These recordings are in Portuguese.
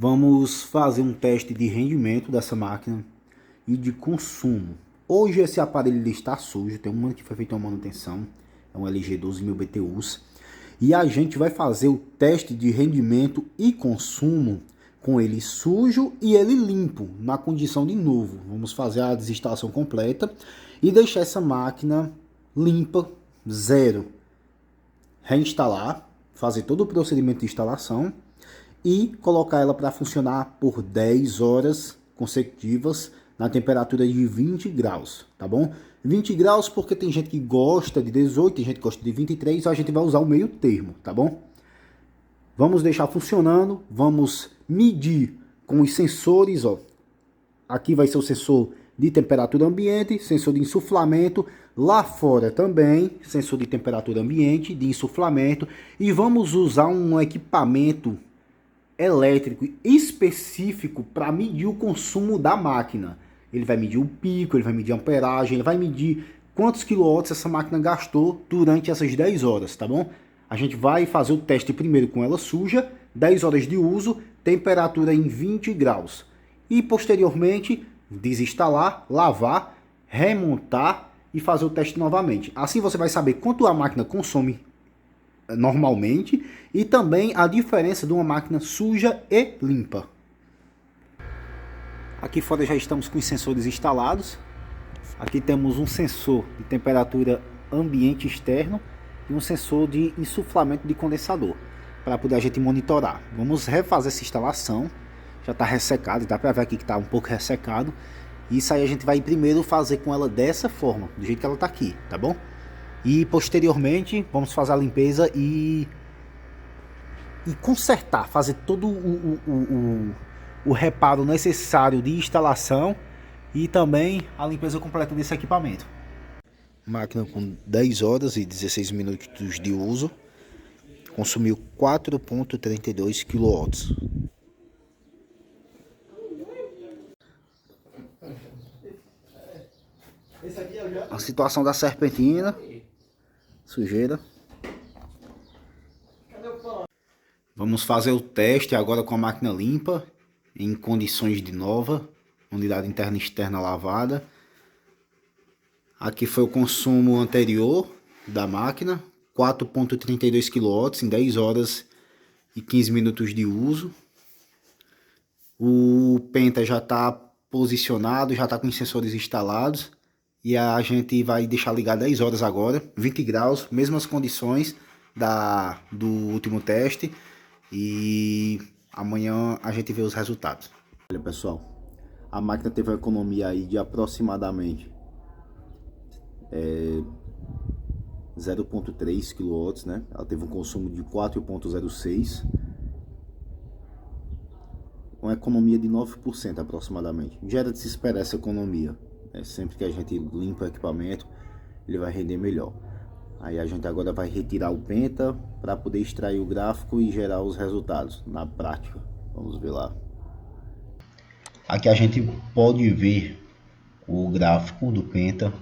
Vamos fazer um teste de rendimento dessa máquina e de consumo. Hoje esse aparelho está sujo, tem um ano que foi feita uma manutenção, é um LG 12.000 BTUs. E a gente vai fazer o teste de rendimento e consumo com ele sujo e ele limpo, na condição de novo. Vamos fazer a desinstalação completa e deixar essa máquina limpa, zero. Reinstalar, fazer todo o procedimento de instalação e colocar ela para funcionar por 10 horas consecutivas na temperatura de 20 graus, tá bom? 20 graus porque tem gente que gosta de 18, tem gente que gosta de 23, a gente vai usar o meio termo, tá bom? Vamos deixar funcionando, vamos medir com os sensores, ó. Aqui vai ser o sensor de temperatura ambiente, sensor de insuflamento, lá fora também, sensor de temperatura ambiente, de insuflamento, e vamos usar um equipamento elétrico específico para medir o consumo da máquina. Ele vai medir o pico, ele vai medir a amperagem, ele vai medir quantos quilowatts essa máquina gastou durante essas 10 horas, tá bom? A gente vai fazer o teste primeiro com ela suja, 10 horas de uso, temperatura em 20 graus. E posteriormente desinstalar, lavar, remontar e fazer o teste novamente. Assim você vai saber quanto a máquina consome normalmente e também a diferença de uma máquina suja e limpa. Aqui fora já estamos com os sensores instalados. Aqui temos um sensor de temperatura ambiente externo e um sensor de insuflamento de condensador para poder a gente monitorar. Vamos refazer essa instalação. Já está ressecado, dá para ver aqui que está um pouco ressecado. Isso aí a gente vai primeiro fazer com ela dessa forma, do jeito que ela está aqui, tá bom? E posteriormente vamos fazer a limpeza e consertar, fazer todo o reparo necessário de instalação e também a limpeza completa desse equipamento. Máquina com 10 horas e 16 minutos de uso, consumiu 4,32 kW. A situação da serpentina, sujeira. Vamos fazer o teste agora com a máquina limpa, em condições de nova, unidade interna e externa lavada. Aqui foi o consumo anterior da máquina, 4,32 kW em 10 horas e 15 minutos de uso. O penta já está posicionado, já está com os sensores instalados. E a gente vai deixar ligar 10 horas agora, 20 graus, mesmas condições do último teste. E amanhã a gente vê os resultados. Olha pessoal, a máquina teve uma economia aí de aproximadamente 0,3 kW, né? Ela teve um consumo de 4,06, uma economia de 9% aproximadamente. Já era de se esperar essa economia. Sempre que a gente limpa o equipamento, ele vai render melhor. Aí a gente agora vai retirar o penta para poder extrair o gráfico e gerar os resultados na prática. Vamos ver lá. Aqui a gente pode ver o gráfico do penta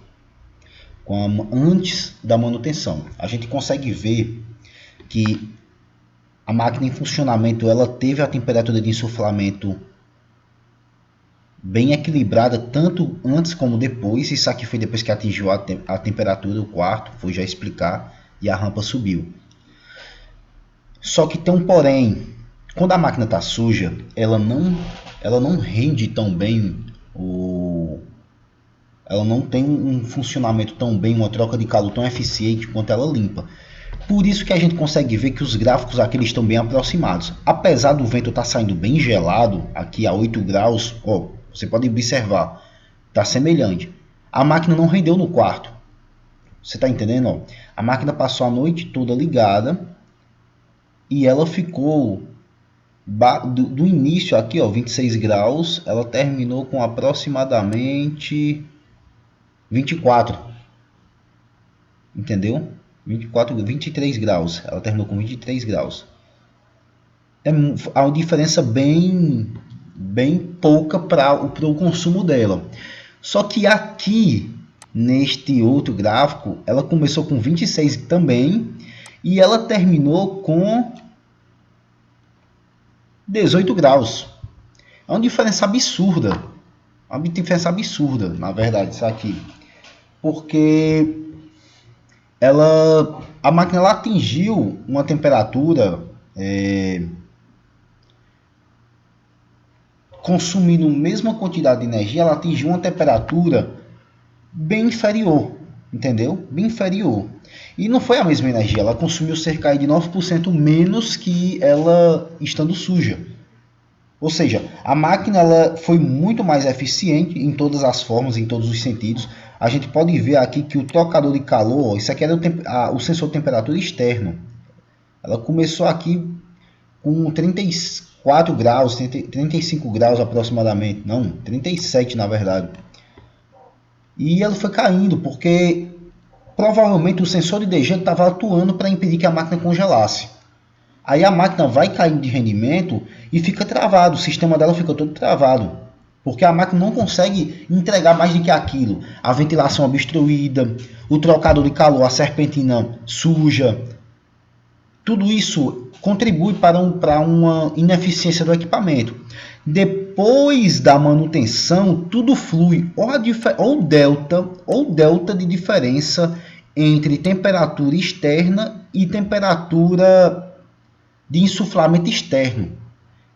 antes da manutenção. A gente consegue ver que a máquina em funcionamento ela teve a temperatura de insuflamento bem equilibrada, tanto antes como depois. Isso aqui foi depois que atingiu a temperatura do quarto, vou já explicar, e a rampa subiu. Só que tem um porém, quando a máquina está suja, ela não rende tão bem, ela não tem um funcionamento tão bem, uma troca de calor tão eficiente quanto ela limpa. Por isso que a gente consegue ver que os gráficos aqui estão bem aproximados. Apesar do vento estar saindo bem gelado, aqui a 8 graus, ó, você pode observar, está semelhante. A máquina não rendeu no quarto. Você está entendendo? Ó? A máquina passou a noite toda ligada e ela ficou do início aqui, ó, 26 graus, ela terminou com aproximadamente 24. Entendeu? 23 graus. Ela terminou com 23 graus. Há uma diferença bem pouca para o consumo dela. Só que aqui, neste outro gráfico, ela começou com 26 também. E ela terminou com 18 graus. É uma diferença absurda. Uma diferença absurda, na verdade, isso aqui. Porque a máquina ela atingiu uma temperatura consumindo a mesma quantidade de energia, ela atingiu uma temperatura bem inferior, entendeu? Bem inferior. E não foi a mesma energia, ela consumiu cerca de 9% menos que ela estando suja. Ou seja, a máquina ela foi muito mais eficiente em todas as formas, em todos os sentidos. A gente pode ver aqui que o trocador de calor, isso aqui era o sensor de temperatura externo. Ela começou aqui com 34 graus, 35 graus aproximadamente. Não, 37 na verdade. E ela foi caindo porque provavelmente o sensor de degelo estava atuando para impedir que a máquina congelasse. Aí a máquina vai caindo de rendimento e fica travado, o sistema dela fica todo travado. Porque a máquina não consegue entregar mais do que aquilo. A ventilação obstruída, o trocador de calor, a serpentina suja. Tudo isso contribui para uma ineficiência do equipamento. Depois da manutenção, tudo flui ou delta de diferença entre temperatura externa e temperatura de insuflamento externo.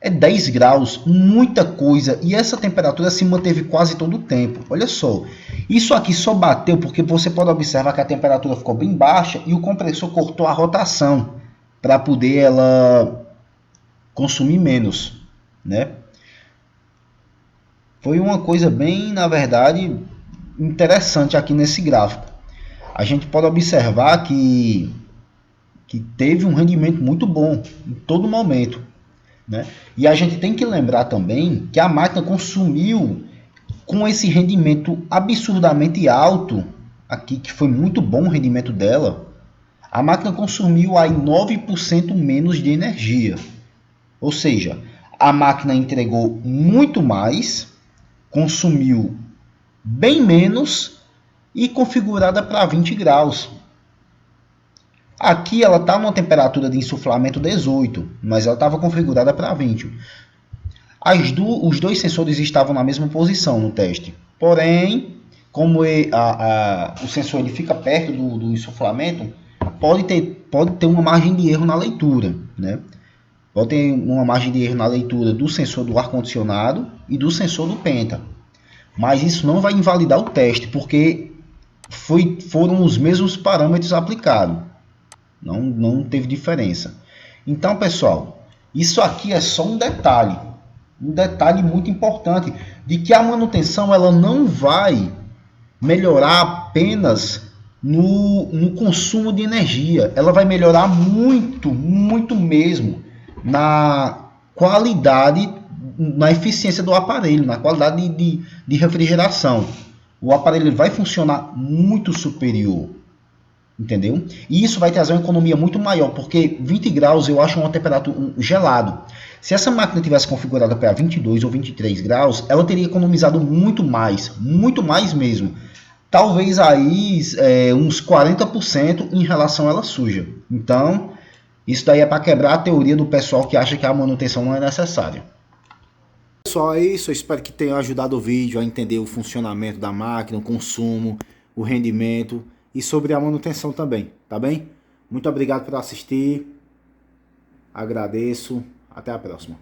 É 10 graus, muita coisa, e essa temperatura se manteve quase todo o tempo. Olha só, isso aqui só bateu porque você pode observar que a temperatura ficou bem baixa e o compressor cortou a rotação para poder ela consumir menos, né? Foi uma coisa bem, na verdade, interessante aqui nesse gráfico. A gente pode observar que teve um rendimento muito bom em todo momento, né? E a gente tem que lembrar também que a máquina consumiu com esse rendimento absurdamente alto, aqui que foi muito bom o rendimento dela, a máquina consumiu aí 9% menos de energia. Ou seja, a máquina entregou muito mais, consumiu bem menos e configurada para 20 graus. Aqui ela está numa temperatura de insuflamento 18, mas ela estava configurada para 20. Os dois sensores estavam na mesma posição no teste. Porém, como o sensor ele fica perto do insuflamento, pode ter uma margem de erro na leitura, né? Pode ter uma margem de erro na leitura do sensor do ar-condicionado e do sensor do Penta. Mas isso não vai invalidar o teste, porque foram os mesmos parâmetros aplicados. Não teve diferença. Então, pessoal, isso aqui é só um detalhe muito importante de que a manutenção ela não vai melhorar apenas no consumo de energia, ela vai melhorar muito, muito mesmo na qualidade, na eficiência do aparelho, na qualidade de refrigeração. O aparelho vai funcionar muito superior. Entendeu? E isso vai trazer uma economia muito maior, porque 20 graus eu acho uma temperatura gelado. Se essa máquina tivesse configurada para 22 ou 23 graus, ela teria economizado muito mais mesmo. Talvez aí uns 40% em relação a ela suja. Então, isso daí é para quebrar a teoria do pessoal que acha que a manutenção não é necessária. Pessoal, é isso. Eu espero que tenha ajudado o vídeo a entender o funcionamento da máquina, o consumo, o rendimento e sobre a manutenção também, tá bem? Muito obrigado por assistir, agradeço, até a próxima.